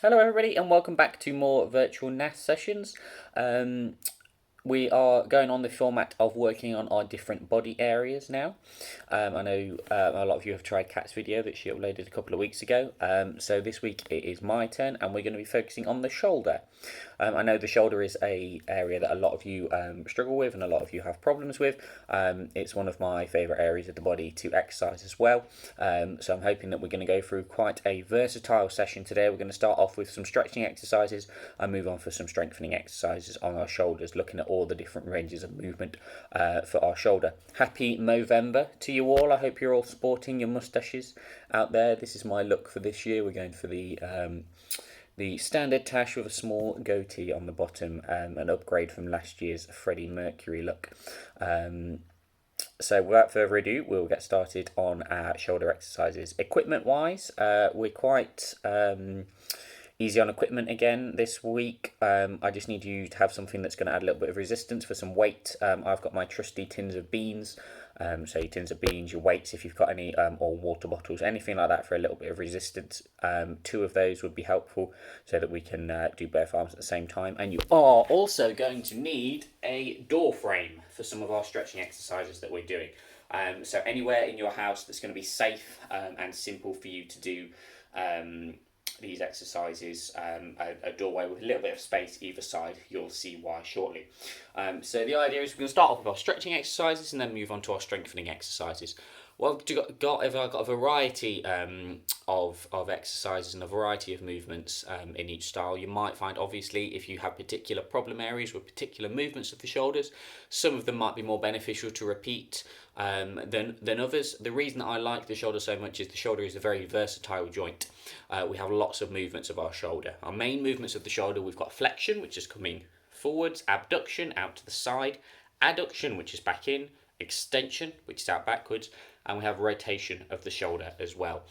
Hello, everybody, and welcome back to more virtual NAS sessions. Um, we are going on the format of working on our different body areas now. I know a lot of you have tried Kat's video that she uploaded a couple of weeks ago. So this week it is my turn, and we're going to be focusing on the shoulder. I know the shoulder is a area that a lot of you struggle with, and a lot of you have problems with. It's one of my favourite areas of the body to exercise as well. So I'm hoping that we're going to go through quite a versatile session today. We're going to start off with some stretching exercises and move on for some strengthening exercises on our shoulders, looking at all the different ranges of movement for our shoulder. Happy Movember to you all. I hope you're all sporting your moustaches out there. This is my look for this year. We're going for the standard tash with a small goatee on the bottom, an upgrade from last year's Freddie Mercury look. So without further ado, we'll get started on our shoulder exercises. Equipment wise, we're quite easy on equipment again this week. I just need you to have something that's going to add a little bit of resistance for some weight. I've got my trusty tins of beans. So your tins of beans, your weights if you've got any, or water bottles, anything like that for a little bit of resistance. Two of those would be helpful so that we can do both arms at the same time. And you are also going to need a door frame for some of our stretching exercises that we're doing. So anywhere in your house that's going to be safe and simple for you to do these exercises, a doorway with a little bit of space either side. You'll see why shortly. So the idea is we're going to start off with our stretching exercises and then move on to our strengthening exercises. Well, I've got a variety of exercises and a variety of movements in each style. You might find, obviously, if you have particular problem areas with particular movements of the shoulders, some of them might be more beneficial to repeat than others. The reason that I like the shoulder so much is the shoulder is a very versatile joint. We have lots of movements of our shoulder. Our main movements of the shoulder, we've got flexion, which is coming forwards, abduction, out to the side, adduction, which is back in, extension, which is out backwards, and we have rotation of the shoulder as well.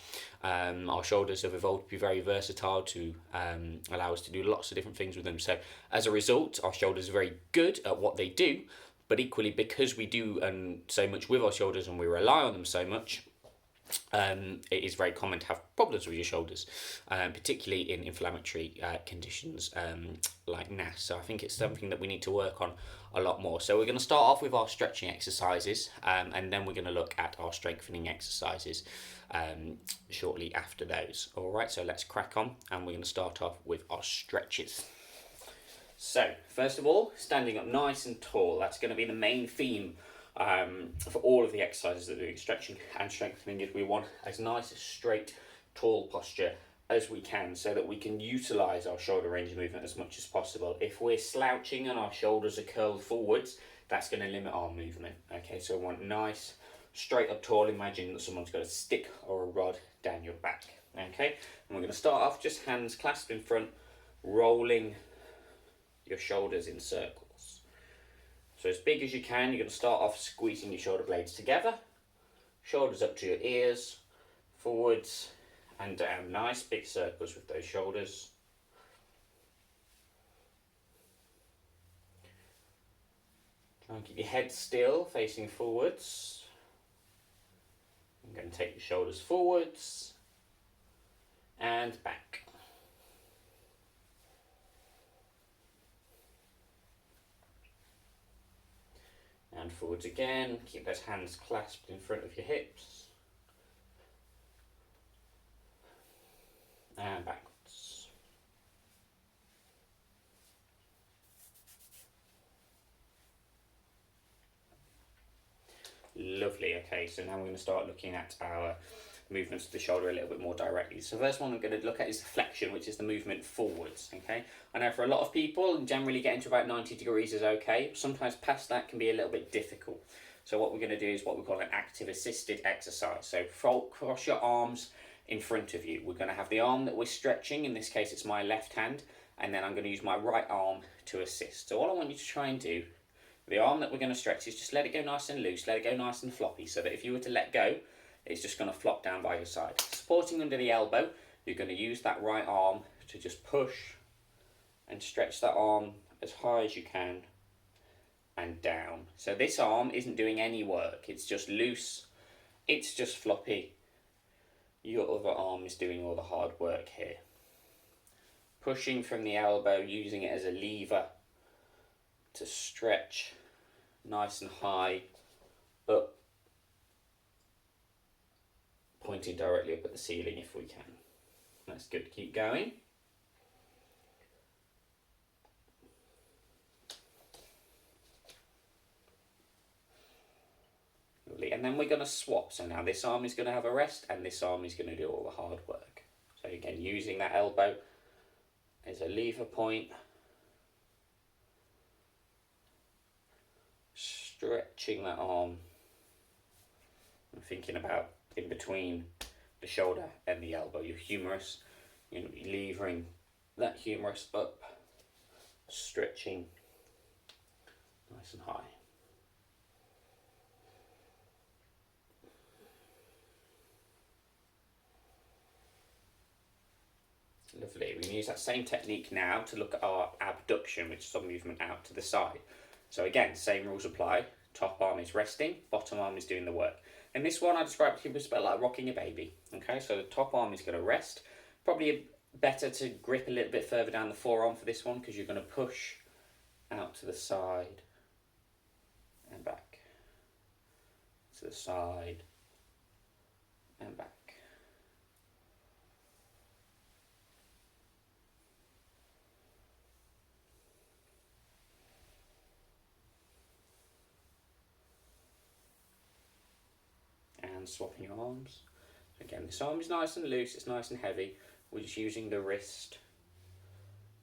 Our shoulders have evolved to be very versatile to allow us to do lots of different things with them. So as a result, our shoulders are very good at what they do, but equally because we do so much with our shoulders and we rely on them so much, it is very common to have problems with your shoulders, particularly in inflammatory conditions like NAS. So I think it's something that we need to work on a lot more. So we're going to start off with our stretching exercises, and then we're going to look at our strengthening exercises shortly after those. All right, so let's crack on, and we're going to start off with our stretches. So first of all, standing up nice and tall. That's going to be the main theme for all of the exercises that we're doing, stretching and strengthening. Is we want as nice, straight, tall posture as we can so that we can utilize our shoulder range of movement as much as possible. If we're slouching and our shoulders are curled forwards, that's going to limit our movement. Okay, so we want nice, straight up tall. Imagine that someone's got a stick or a rod down your back. Okay, and we're going to start off just hands clasped in front, rolling your shoulders in circles. So as big as you can, you're going to start off squeezing your shoulder blades together, shoulders up to your ears, forwards and down. Nice big circles with those shoulders. Try and keep your head still, facing forwards. I'm going to take your shoulders forwards and back. And forwards again. Keep those hands clasped in front of your hips. And backwards. Lovely. Okay, so now we're going to start looking at our movements of the shoulder a little bit more directly. So the first one I'm going to look at is the flexion, which is the movement forwards. Okay, I know for a lot of people, generally getting to about 90 degrees is okay. Sometimes past that can be a little bit difficult. So what we're going to do is what we call an active assisted exercise. So cross your arms in front of you. We're going to have the arm that we're stretching. In this case, it's my left hand, and then I'm going to use my right arm to assist. So all I want you to try and do, the arm that we're going to stretch, is just let it go nice and loose, let it go nice and floppy, so that if you were to let go, it's just going to flop down by your side. Supporting under the elbow, you're going to use that right arm to just push and stretch that arm as high as you can and down. So this arm isn't doing any work, it's just loose, it's just floppy. Your other arm is doing all the hard work here. pushing from the elbow, using it as a lever to stretch nice and high up, pointing directly up at the ceiling if we can. That's good. Keep going. Lovely. And then we're going to swap. So now this arm is going to have a rest and this arm is going to do all the hard work. So again, using that elbow as a lever point, stretching that arm and thinking about in between the shoulder and the elbow, your humerus. You're going to be levering that humerus up, stretching nice and high. Lovely. We can use that same technique now to look at our abduction, which is our movement out to the side. So again, same rules apply. Top arm is resting, bottom arm is doing the work. And this one I described to you was a bit like rocking a baby. Okay, so the top arm is going to rest. Probably better to grip a little bit further down the forearm for this one, because you're going to push out to the side and back. To the side and back. And swapping your arms. Again, this arm is nice and loose, it's nice and heavy. We're just using the wrist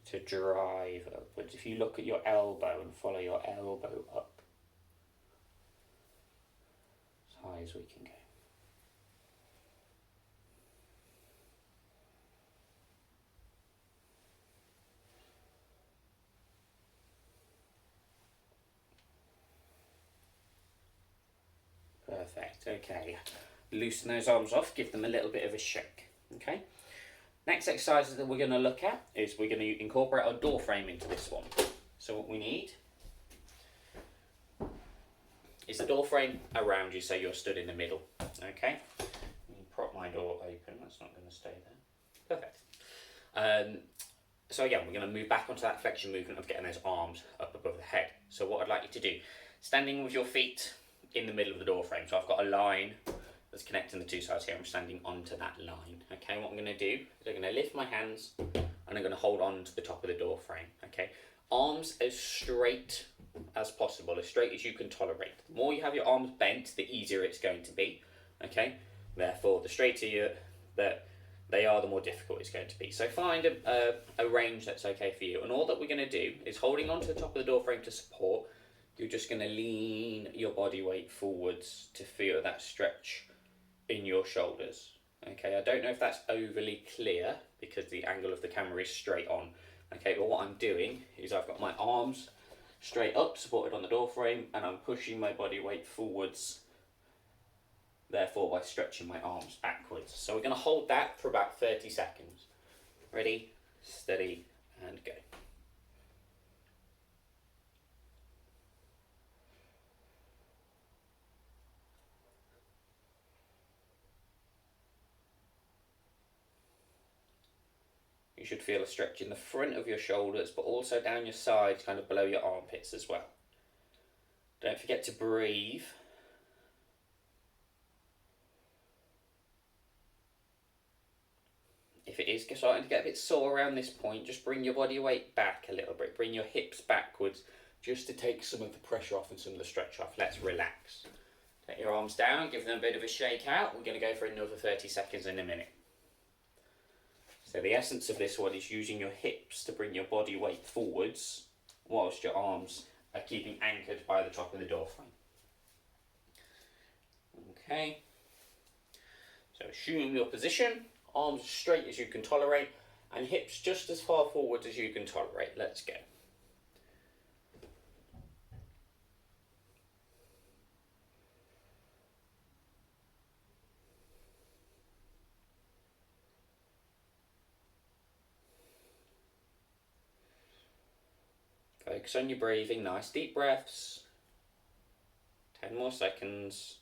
to drive upwards. If you look at your elbow and follow your elbow up as high as we can go. Perfect, okay. Loosen those arms off, give them a little bit of a shake, okay? Next exercise that we're going to look at is we're going to incorporate our door frame into this one. So what we need is the door frame around you, so you're stood in the middle, okay? Let me prop my door open, that's not going to stay there. Perfect. So again, we're going to move back onto that flexion movement of getting those arms up above the head. So what I'd like you to do, standing with your feet in the middle of the door frame. So I've got a line that's connecting the two sides here. I'm standing onto that line. Okay, what I'm going to do is I'm going to lift my hands and I'm going to hold on to the top of the door frame. Okay, arms as straight as possible, as straight as you can tolerate. The more you have your arms bent, the easier it's going to be. Okay, therefore, the straighter they are, the more difficult it's going to be. So find a range that's okay for you. And all that we're going to do is holding onto the top of the door frame to support. You're just going to lean your body weight forwards to feel that stretch in your shoulders. Okay, I don't know if that's overly clear because the angle of the camera is straight on. Okay, but what I'm doing is I've got my arms straight up, supported on the door frame, and I'm pushing my body weight forwards, therefore by stretching my arms backwards. So we're going to hold that for about 30 seconds. Ready, steady, and go. You should feel a stretch in the front of your shoulders, but also down your sides, kind of below your armpits as well. Don't forget to breathe. If it is starting to get a bit sore around this point, just bring your body weight back a little bit. Bring your hips backwards, just to take some of the pressure off and some of the stretch off. Let's relax. Take your arms down, give them a bit of a shake out. We're going to go for another 30 seconds in a minute. So the essence of this one is using your hips to bring your body weight forwards whilst your arms are keeping anchored by the top of the door frame. Okay, so assume your position, arms as straight as you can tolerate and hips just as far forward as you can tolerate. Let's go. Focus on your breathing, nice deep breaths. 10 more seconds.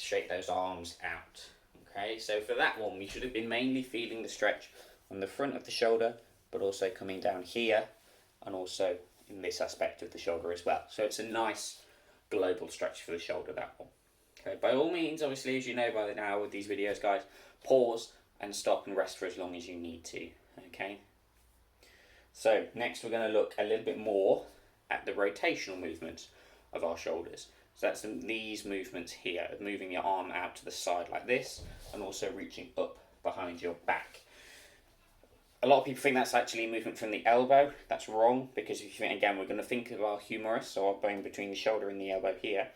shake those arms out. Okay, so for that one, we should have been mainly feeling the stretch on the front of the shoulder, but also coming down here, and also in this aspect of the shoulder as well. So it's a nice global stretch for the shoulder, that one. Okay, by all means, obviously, as you know by now with these videos, guys, pause and stop and rest for as long as you need to. Okay. So next we're going to look a little bit more at the rotational movements of our shoulders. So that's these movements here, of moving your arm out to the side like this, and also reaching up behind your back. A lot of people think that's actually a movement from the elbow. That's wrong, because if you think, again, we're going to think of our humerus, so our bone between the shoulder and the elbow here.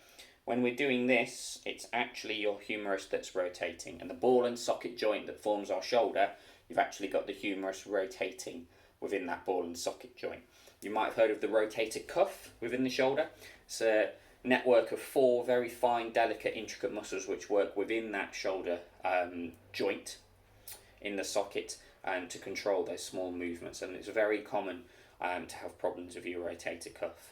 When we're doing this, it's actually your humerus that's rotating, and the ball and socket joint that forms our shoulder, you've actually got the humerus rotating within that ball and socket joint. You might have heard of the rotator cuff within the shoulder. It's a network of 4 very fine, delicate, intricate muscles which work within that shoulder joint in the socket to control those small movements. And it's very common to have problems with your rotator cuff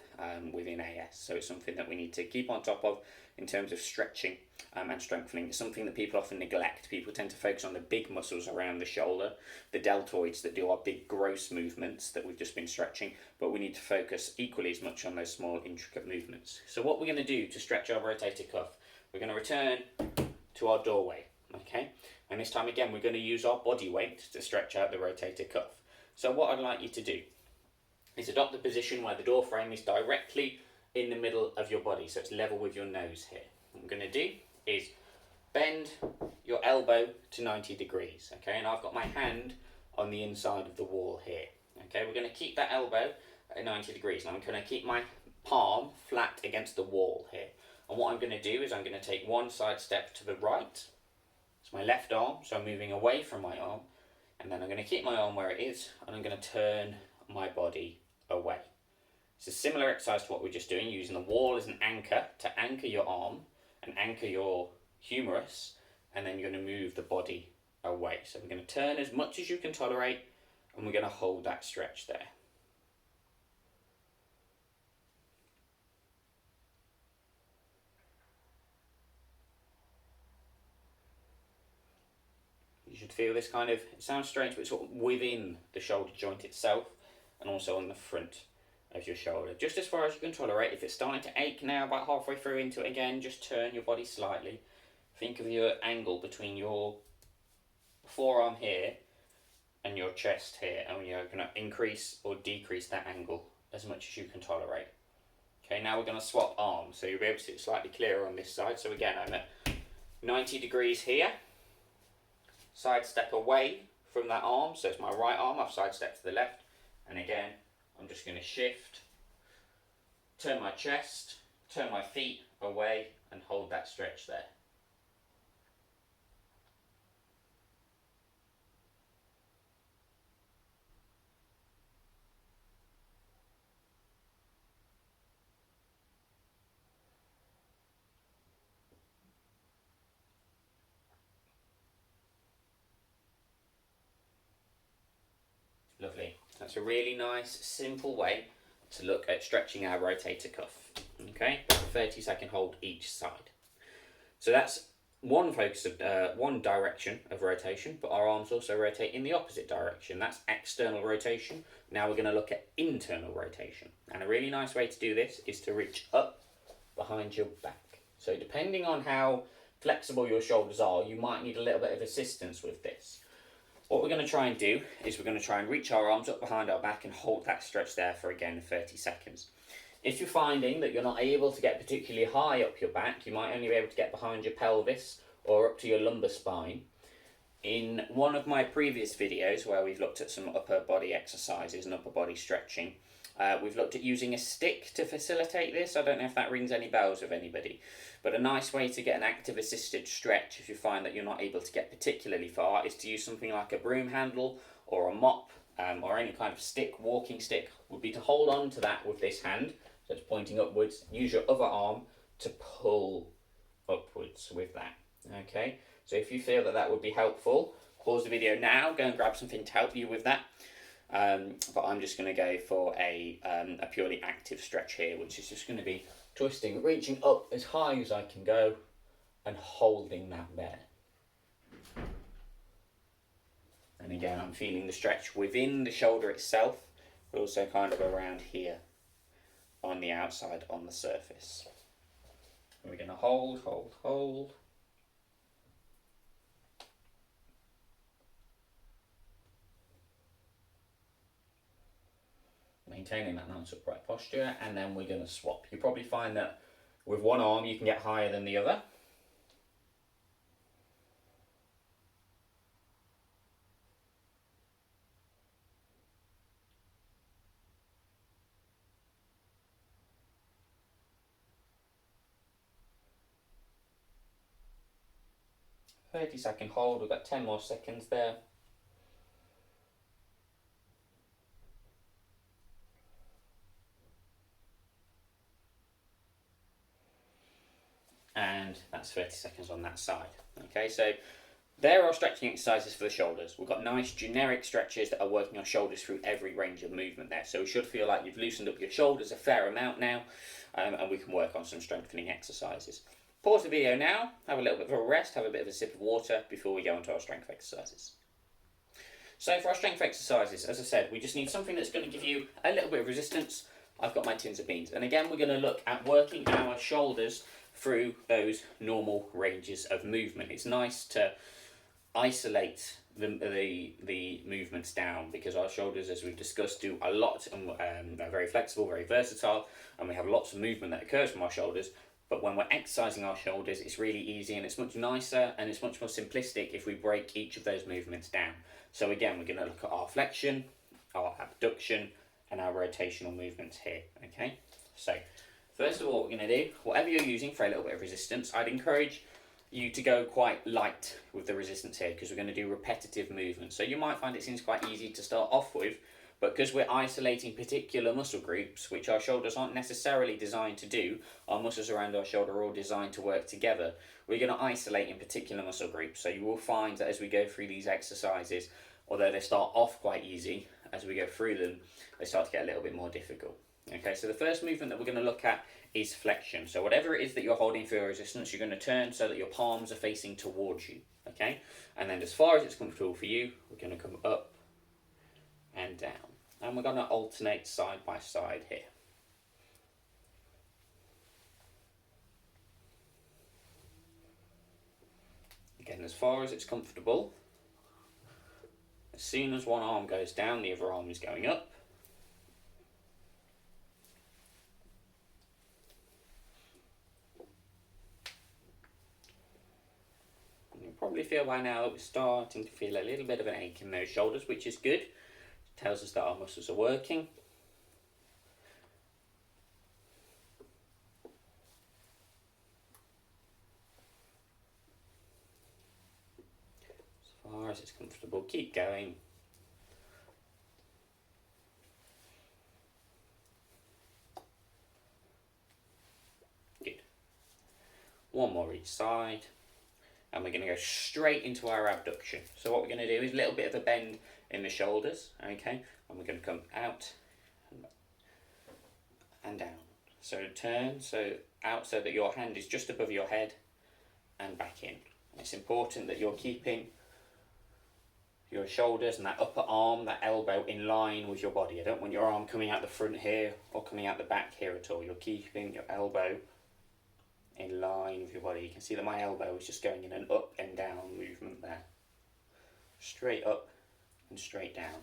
within AS. So it's something that we need to keep on top of in terms of stretching and strengthening. It's something that people often neglect. People tend to focus on the big muscles around the shoulder, the deltoids that do our big gross movements that we've just been stretching, but we need to focus equally as much on those small intricate movements. So what we're going to do to stretch our rotator cuff, we're going to return to our doorway, okay? And this time again, we're going to use our body weight to stretch out the rotator cuff. So what I'd like you to do is adopt the position where the door frame is directly in the middle of your body, so it's level with your nose here. What I'm going to do is bend your elbow to 90 degrees, okay, and I've got my hand on the inside of the wall here, okay. We're going to keep that elbow at 90 degrees, and I'm going to keep my palm flat against the wall here, and what I'm going to do is I'm going to take one side step to the right. It's my left arm, so I'm moving away from my arm, and then I'm going to keep my arm where it is, and I'm going to turn my body away. It's a similar exercise to what we're just doing, using the wall as an anchor to anchor your arm and anchor your humerus, and then you're going to move the body away. So we're going to turn as much as you can tolerate, and we're going to hold that stretch there. You should feel this kind of, it sounds strange, but it's sort of within the shoulder joint itself, and also on the front of your shoulder, just as far as you can tolerate. If it's starting to ache now, about halfway through into it again, just turn your body slightly. Think of your angle between your forearm here and your chest here, and you're going to increase or decrease that angle as much as you can tolerate. Okay, now we're going to swap arms, so you'll be able to see it slightly clearer on this side. So again, I'm at 90 degrees here, side step away from that arm, so it's my right arm, I've sidestepped to the left, and again, I'm just going to shift, turn my chest, turn my feet away, and hold that stretch there. Lovely. That's a really nice, simple way to look at stretching our rotator cuff. Okay, 30-second hold each side. So that's one focus of one direction of rotation, but our arms also rotate in the opposite direction. That's external rotation. Now we're going to look at internal rotation. And a really nice way to do this is to reach up behind your back. So depending on how flexible your shoulders are, you might need a little bit of assistance with this. What we're going to try and do is we're going to try and reach our arms up behind our back and hold that stretch there for, again, 30 seconds. If you're finding that you're not able to get particularly high up your back, you might only be able to get behind your pelvis or up to your lumbar spine. In one of my previous videos where we've looked at some upper body exercises and upper body stretching, we've looked at using a stick to facilitate this. I don't know if that rings any bells with anybody, but a nice way to get an active assisted stretch if you find that you're not able to get particularly far is to use something like a broom handle or a mop or any kind of stick, walking stick, would be to hold on to that with this hand, so it's pointing upwards. Use your other arm to pull upwards with that. Okay, so if you feel that that would be helpful, pause the video now, go and grab something to help you with that. But I'm just going to go for a purely active stretch here, which is just going to be twisting, reaching up as high as I can go, and holding that there. And again, I'm feeling the stretch within the shoulder itself, but also kind of around here on the outside on the surface. And we're going to hold, hold, hold. Maintaining that nice upright posture, and then we're going to swap. You probably find that with one arm you can get higher than the other. "30-second hold." We've got 10 more seconds there. And that's 30 seconds on that side. Okay, so there are stretching exercises for the shoulders. We've got nice generic stretches that are working our shoulders through every range of movement there. So we should feel like you've loosened up your shoulders a fair amount now, and we can work on some strengthening exercises. Pause the video now, have a little bit of a rest, have a bit of a sip of water before we go into our strength exercises. So for our strength exercises, as I said, we just need something that's going to give you a little bit of resistance. I've got my tins of beans. And again, we're going to look at working our shoulders through those normal ranges of movement. It's nice to isolate the movements down, because our shoulders, as we've discussed, do a lot, and they're very flexible, very versatile, and we have lots of movement that occurs from our shoulders. But when we're exercising our shoulders, it's really easy, and it's much nicer, and it's much more simplistic if we break each of those movements down. So again, we're going to look at our flexion, our abduction, and our rotational movements here. Okay, so first of all, what we're going to do, whatever you're using for a little bit of resistance, I'd encourage you to go quite light with the resistance here, because we're going to do repetitive movements. So you might find it seems quite easy to start off with, but because we're isolating particular muscle groups, which our shoulders aren't necessarily designed to do, our muscles around our shoulder are all designed to work together, we're going to isolate in particular muscle groups. So you will find that as we go through these exercises, although they start off quite easy, as we go through them, they start to get a little bit more difficult. Okay, so the first movement that we're going to look at is flexion. So whatever it is that you're holding for your resistance, you're going to turn so that your palms are facing towards you. Okay, and then as far as it's comfortable for you, we're going to come up and down. And we're going to alternate side by side here. Again, as far as it's comfortable. As soon as one arm goes down, the other arm is going up. And you'll probably feel by now that we're starting to feel a little bit of an ache in those shoulders, which is good. It tells us that our muscles are working. As far as it's comfortable, keep going. Good. One more each side. And we're going to go straight into our abduction. So what we're going to do is a little bit of a bend in the shoulders, okay? And we're going to come out and down. So turn, so out so that your hand is just above your head and back in. And it's important that you're keeping your shoulders and that upper arm, that elbow in line with your body. I don't want your arm coming out the front here or coming out the back here at all. You're keeping your elbow in line with your body. You can see that my elbow is just going in an up and down movement there. Straight up and straight down.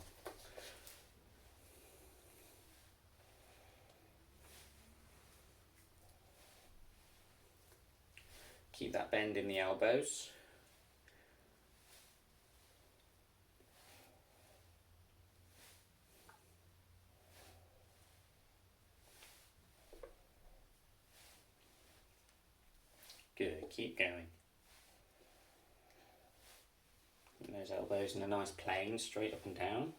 Keep that bend in the elbows. Good, keep going. Keep those elbows in a nice plane, straight up and down.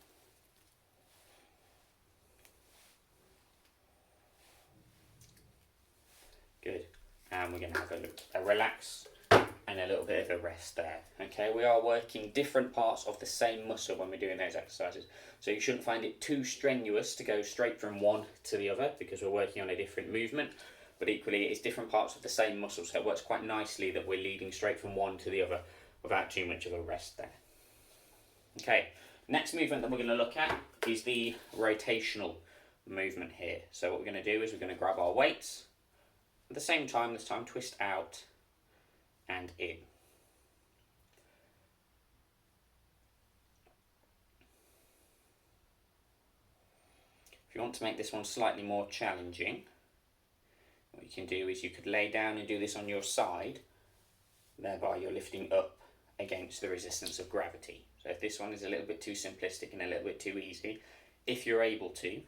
Good. And we're going to have a relax and a little bit of a rest there. Okay, we are working different parts of the same muscle when we're doing those exercises. So you shouldn't find it too strenuous to go straight from one to the other, because we're working on a different movement. but equally it's different parts of the same muscle, so it works quite nicely that we're leading straight from one to the other without too much of a rest there. Okay, next movement that we're going to look at is the rotational movement here. So what we're going to do is we're going to grab our weights, at the same time, this time twist out and in. If you want to make this one slightly more challenging, what you can do is you could lay down and do this on your side, thereby you're lifting up against the resistance of gravity. So if this one is a little bit too simplistic and a little bit too easy, if you're able to,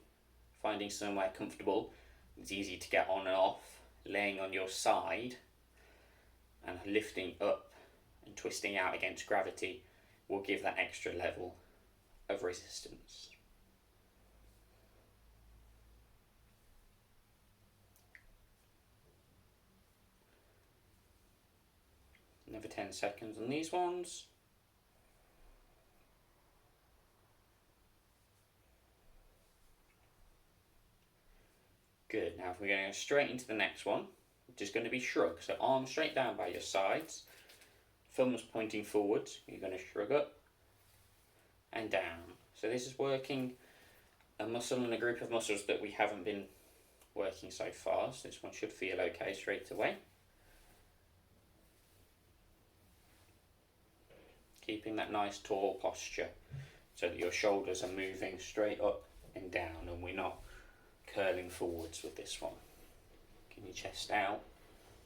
finding somewhere comfortable, it's easy to get on and off, laying on your side and lifting up and twisting out against gravity will give that extra level of resistance. Another 10 seconds on these ones. Good. Now if we're going to go straight into the next one, which is going to be shrug. So arms straight down by your sides, thumbs pointing forwards. You're going to shrug up and down. So this is working a muscle and a group of muscles that we haven't been working so far. So this one should feel okay straight away. Keeping that nice tall posture so that your shoulders are moving straight up and down and we're not curling forwards with this one. Get your chest out,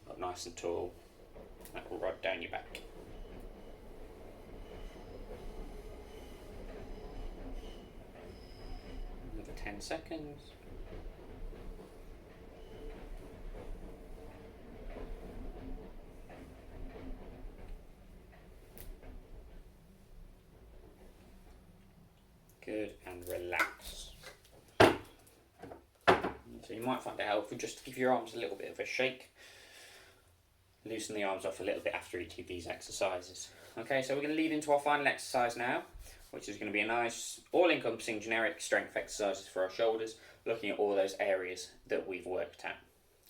up nice and tall. That will rod down your back. Another 10 seconds. Good, and relax. So you might find it helpful just to give your arms a little bit of a shake. Loosen the arms off a little bit after each of these exercises. Okay, so we're going to lead into our final exercise now, which is going to be a nice all-encompassing generic strength exercises for our shoulders, looking at all those areas that we've worked at.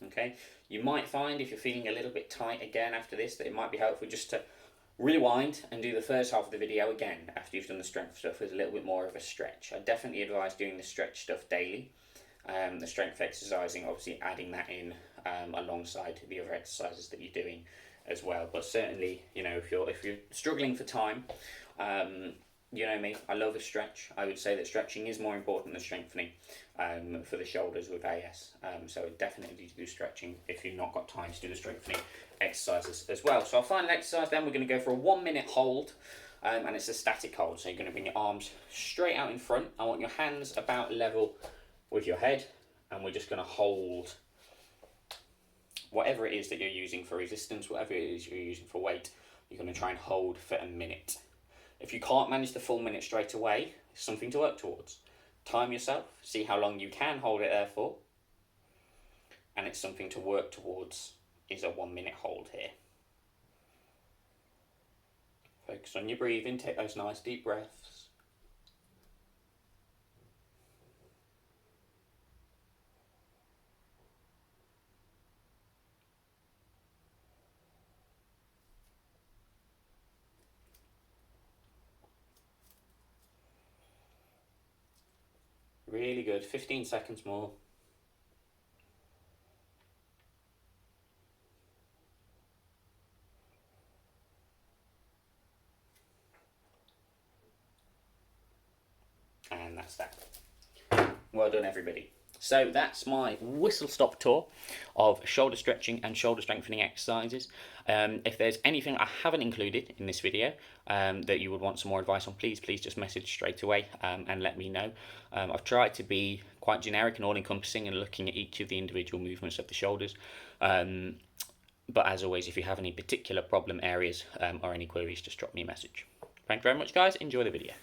Okay, you might find if you're feeling a little bit tight again after this that it might be helpful just to rewind and do the first half of the video again after you've done the strength stuff with a little bit more of a stretch. I definitely advise doing the stretch stuff daily. The strength exercising, obviously adding that in alongside the other exercises that you're doing as well. But certainly, you know, if you're struggling for time, you know me, I love a stretch. I would say that stretching is more important than strengthening for the shoulders with AS. So definitely do stretching if you've not got time to do the strengthening exercises as well. So our final exercise then, we're going to go for a 1 minute hold. And it's a static hold. So you're going to bring your arms straight out in front. I want your hands about level with your head, and we're just going to hold whatever it is that you're using for resistance, whatever it is you're using for weight. You're going to try and hold for a minute. If you can't manage the full minute straight away, it's something to work towards. Time yourself, see how long you can hold it there for, and it's something to work towards is a 1 minute hold here. Focus on your breathing, take those nice deep breaths. Really good, 15 seconds more. And that's that. Well done, everybody. So that's my whistle-stop tour of shoulder stretching and shoulder strengthening exercises. If there's anything I haven't included in this video that you would want some more advice on, please just message straight away and let me know. I've tried to be quite generic and all-encompassing and looking at each of the individual movements of the shoulders. But as always, if you have any particular problem areas or any queries, just drop me a message. Thank you very much, guys. Enjoy the video.